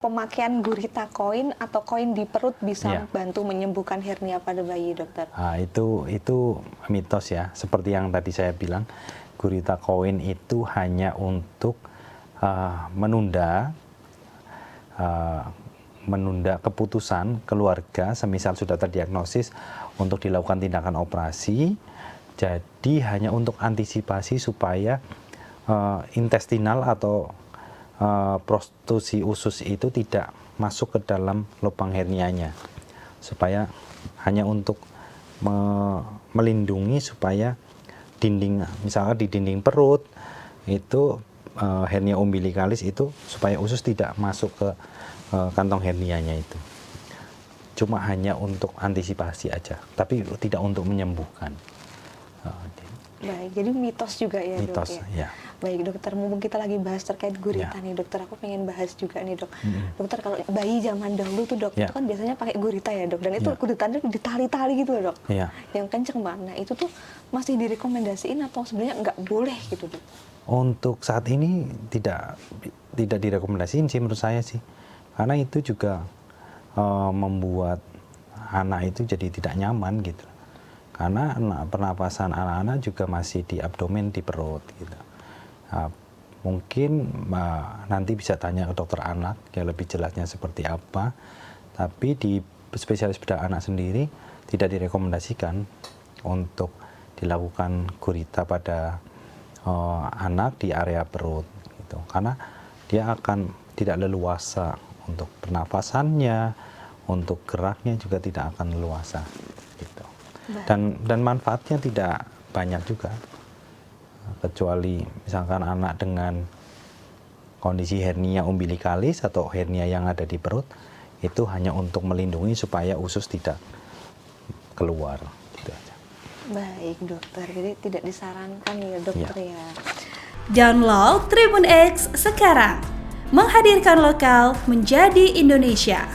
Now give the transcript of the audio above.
Pemakaian gurita koin atau koin di perut bisa Ya. bantu menyembuhkan hernia pada bayi, dokter? Nah, itu mitos ya. Seperti yang tadi saya bilang, gurita koin itu hanya untuk menunda keputusan keluarga semisal sudah terdiagnosis untuk dilakukan tindakan operasi. Jadi hanya untuk antisipasi supaya intestinal atau protusi usus itu tidak masuk ke dalam lubang hernianya, supaya hanya untuk melindungi supaya dinding, misalnya di dinding perut itu hernia umbilikalis itu supaya usus tidak masuk ke kantong hernianya itu. Cuma hanya untuk antisipasi aja, tapi tidak untuk menyembuhkan. Baik, jadi mitos juga ya, Mitos, dok ya. Baik, dokter, mumpung kita lagi bahas terkait gurita nih, dokter, aku pengen bahas juga nih, dok. Dokter, kalau bayi zaman dahulu tuh, dok, itu kan biasanya pakai gurita ya, dok, dan itu guritanya ditali-tali gitu loh, dok, yang kenceng banget. Nah, itu tuh masih direkomendasiin atau sebenarnya nggak boleh gitu, dok? Untuk saat ini tidak direkomendasiin sih menurut saya sih, karena itu juga membuat anak itu jadi tidak nyaman gitu. Karena pernapasan anak-anak juga masih di abdomen, di perut gitu. Mungkin nanti bisa tanya ke dokter anak yang lebih jelasnya seperti apa. Tapi di spesialis bedah anak sendiri tidak direkomendasikan untuk dilakukan gurita pada anak di area perut gitu. Karena dia akan tidak leluasa untuk pernapasannya, untuk geraknya juga tidak akan leluasa gitu. Dan manfaatnya tidak banyak juga, kecuali misalkan anak dengan kondisi hernia umbilikalis atau hernia yang ada di perut, itu hanya untuk melindungi supaya usus tidak keluar gitu aja. Baik, dokter, jadi tidak disarankan ya, dokter ya. Download Tribun X sekarang, menghadirkan lokal menjadi Indonesia.